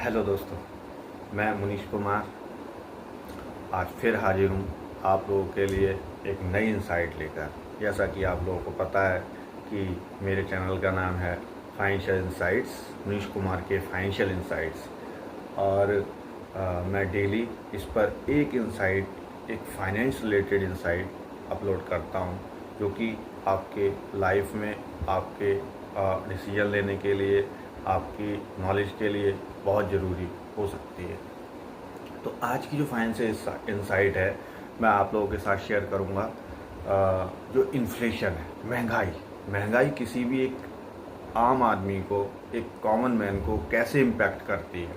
Hello दोस्तों, मैं मुनीश कुमार आज फिर हाजिर हूँ आप लोगों के लिए एक नई इंसाइट लेकर। जैसा कि आप लोगों को पता है कि मेरे चैनल का नाम है फाइनेंशियल इंसाइट्स, मुनीश कुमार के फाइनेंशियल इंसाइट्स। और मैं डेली इस पर एक इंसाइट, एक फाइनेंस रिलेटेड इंसाइट अपलोड करता हूँ, जो कि आपके लाइफ में, आपके डिसीजन लेने के लिए, आपकी नॉलेज के लिए बहुत ज़रूरी हो सकती है। तो आज की जो फाइनेंशियल इंसाइट है, मैं आप लोगों के साथ शेयर करूंगा। जो इन्फ्लेशन है, महंगाई किसी भी एक आम आदमी को, एक कॉमन मैन को कैसे इम्पैक्ट करती है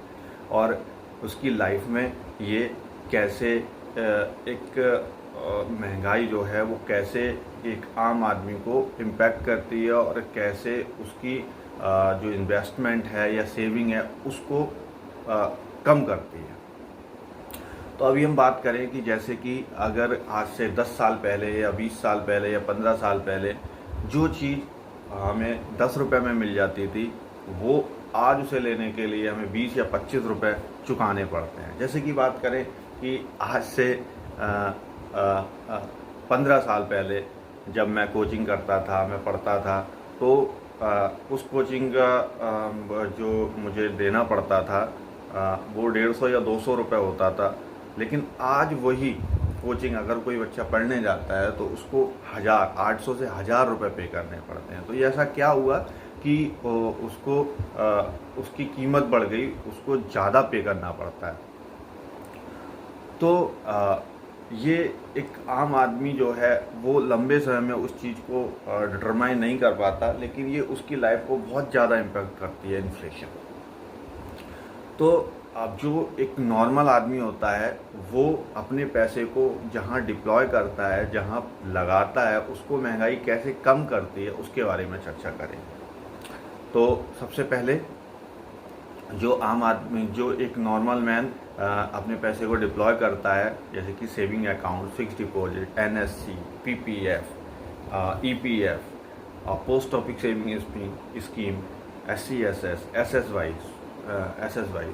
और उसकी लाइफ में ये कैसे महंगाई जो है वो कैसे एक आम आदमी को इम्पैक्ट करती है और कैसे उसकी जो इन्वेस्टमेंट है या सेविंग है उसको कम करती है। तो अभी हम बात करें कि जैसे कि अगर आज से 10 साल पहले या 20 साल पहले या 15 साल पहले जो चीज़ हमें 10 रुपये में मिल जाती थी, वो आज उसे लेने के लिए हमें 20 या 25 रुपये चुकाने पड़ते हैं। जैसे कि बात करें कि आज से 15 साल पहले जब मैं कोचिंग करता था, मैं पढ़ता था, तो उस कोचिंग का जो मुझे देना पड़ता था वो 150 या 200 रुपये होता था। लेकिन आज वही कोचिंग अगर कोई बच्चा पढ़ने जाता है तो उसको 800 से 1000 रुपये पे करने पड़ते हैं। तो ये ऐसा क्या हुआ कि उसको उसकी कीमत बढ़ गई, उसको ज़्यादा पे करना पड़ता है। तो ये एक आम आदमी जो है वो लंबे समय में उस चीज़ को डिटरमाइन नहीं कर पाता, लेकिन ये उसकी लाइफ को बहुत ज़्यादा इम्पैक्ट करती है इन्फ्लेशन। तो अब जो एक नॉर्मल आदमी होता है वो अपने पैसे को जहाँ डिप्लॉय करता है, जहाँ लगाता है, उसको महंगाई कैसे कम करती है उसके बारे में चर्चा करेंगे। तो सबसे पहले जो आम आदमी, जो एक नॉर्मल मैन अपने पैसे को डिप्लॉय करता है, जैसे कि saving account, fix deposit, NSC, PPF, EPF, post office saving scheme, SCSS, SSY,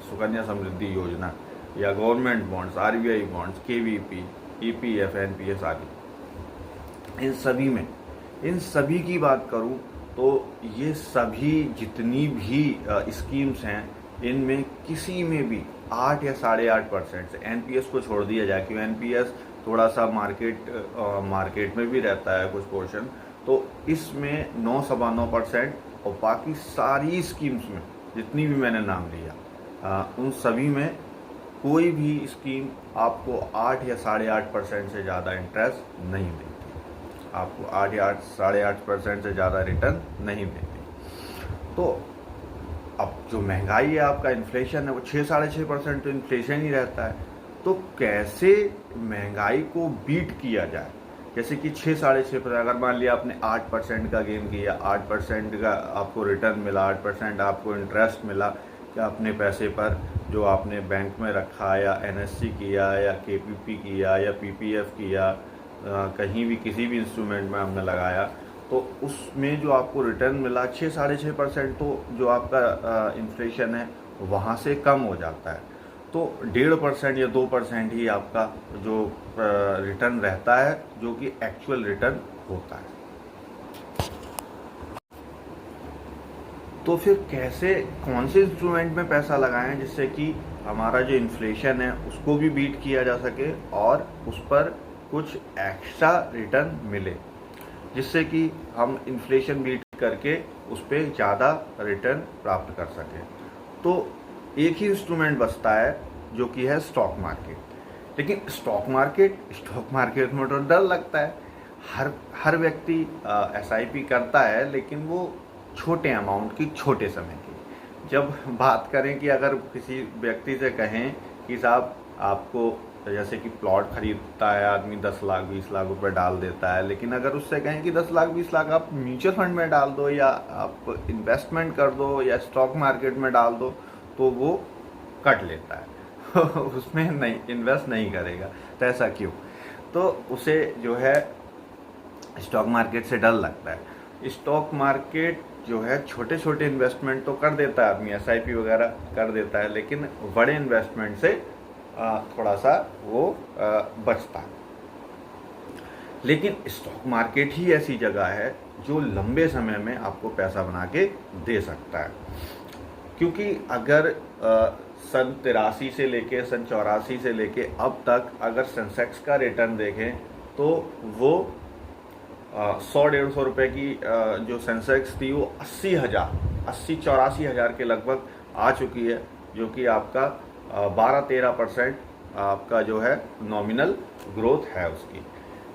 Sukanya Samriddhi Yojana, या government bonds, RBI bonds, KVP, EPF, NPS आदि। इन सभी की बात करूं तो ये सभी जितनी भी स्कीम्स हैं, इनमें किसी में भी 8 या 8.5% से, एनपीएस को छोड़ दिया जाए क्योंकि एनपीएस थोड़ा सा मार्केट में भी रहता है कुछ पोर्शन, तो इसमें 9-9.25%। और बाकी सारी स्कीम्स में जितनी भी मैंने नाम लिया, उन सभी में कोई भी स्कीम आपको 8 या 8.5% से ज़्यादा इंटरेस्ट नहीं देती, आपको 8 या 8.5% से ज़्यादा रिटर्न नहीं देती। तो अब जो महंगाई है, आपका इन्फ्लेशन है, वो 6-6.5% तो इन्फ्लेशन ही रहता है। तो कैसे महंगाई को बीट किया जाए? जैसे कि 6-6.5%, अगर मान लिया आपने 8% का गेन किया, 8% का आपको रिटर्न मिला, 8% आपको इंटरेस्ट मिला क्या अपने पैसे पर, जो आपने बैंक में रखा या एनएससी किया या केपीपी किया या पीपीएफ किया, कहीं भी किसी भी इंस्ट्रूमेंट में हमने लगाया, तो उसमें जो आपको रिटर्न मिला 6-6.5%, तो जो आपका इन्फ्लेशन है वहाँ से कम हो जाता है। तो 1.5% या 2% ही आपका जो रिटर्न रहता है, जो कि एक्चुअल रिटर्न होता है। तो फिर कैसे, कौन से इंस्ट्रूमेंट में पैसा लगाएं जिससे कि हमारा जो इन्फ्लेशन है उसको भी बीट किया जा सके और उस पर कुछ एक्स्ट्रा रिटर्न मिले, जिससे कि हम इन्फ्लेशन बीट करके उस पर ज़्यादा रिटर्न प्राप्त कर सकें। तो एक ही इंस्ट्रूमेंट बचता है जो कि है स्टॉक मार्केट। लेकिन स्टॉक मार्केट में तो डर लगता है। हर व्यक्ति एसआईपी करता है, लेकिन वो छोटे अमाउंट की, छोटे समय की। जब बात करें कि अगर किसी व्यक्ति से कहें कि साहब आपको, जैसे कि प्लॉट खरीदता है आदमी, 10 लाख 20 लाख रुपए डाल देता है, लेकिन अगर उससे कहें कि 10 लाख 20 लाख आप म्यूचुअल फंड में डाल दो या आप इन्वेस्टमेंट कर दो या स्टॉक मार्केट में डाल दो, तो वो कट लेता है उसमें नहीं, इन्वेस्ट नहीं करेगा। तो ऐसा क्यों? तो उसे जो है स्टॉक मार्केट से डर लगता है। स्टॉक मार्केट जो है छोटे छोटे इन्वेस्टमेंट तो कर देता है आदमी, SIP वगैरह कर देता है, लेकिन बड़े इन्वेस्टमेंट से थोड़ा सा वो बचता है। लेकिन स्टॉक मार्केट ही ऐसी जगह है जो लंबे समय में आपको पैसा बना के दे सकता है। क्योंकि अगर सन 83 से लेके सन 84 से लेके अब तक अगर सेंसेक्स का रिटर्न देखें तो वो 100-150 रुपये की जो सेंसेक्स थी वो 80,000 के लगभग आ चुकी है, जो कि आपका 12-13% आपका जो है नॉमिनल ग्रोथ है उसकी।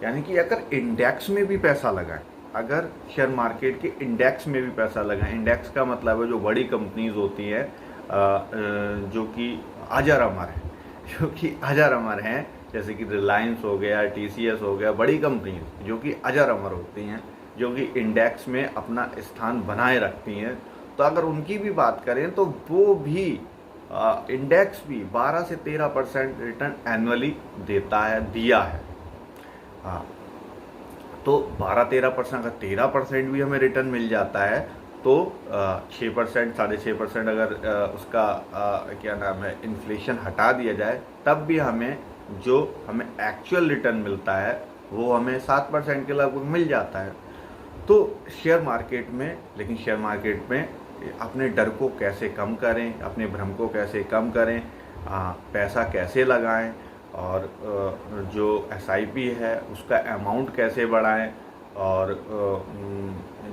यानी कि अगर इंडेक्स में भी पैसा लगाएं, अगर शेयर मार्केट के इंडेक्स में भी पैसा लगाएं, इंडेक्स का मतलब है जो बड़ी कंपनीज होती हैं जो कि अजर अमर हैं, जैसे कि रिलायंस हो गया, TCS हो गया, बड़ी कंपनीज जो कि अजर अमर होती हैं, जो कि इंडेक्स में अपना स्थान बनाए रखती हैं, तो अगर उनकी भी बात करें तो वो भी इंडेक्स भी 12 से 13% रिटर्न एनुअली दिया है। हाँ, तो 12-13% का 13% भी हमें रिटर्न मिल जाता है तो 6%, 6.5% अगर उसका क्या नाम है इन्फ्लेशन हटा दिया जाए, तब भी हमें एक्चुअल रिटर्न मिलता है वो हमें 7% के लगभग मिल जाता है। तो शेयर मार्केट में अपने डर को कैसे कम करें, अपने भ्रम को कैसे कम करें, पैसा कैसे लगाएं, और जो SIP है उसका अमाउंट कैसे बढ़ाएं, और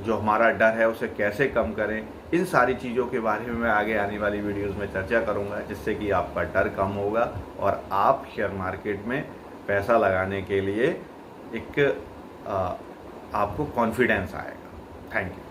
जो हमारा डर है उसे कैसे कम करें, इन सारी चीज़ों के बारे में मैं आगे आने वाली वीडियोस में चर्चा करूंगा, जिससे कि आपका डर कम होगा और आप शेयर मार्केट में पैसा लगाने के लिए एक आपको कॉन्फिडेंस आएगा। Thank you.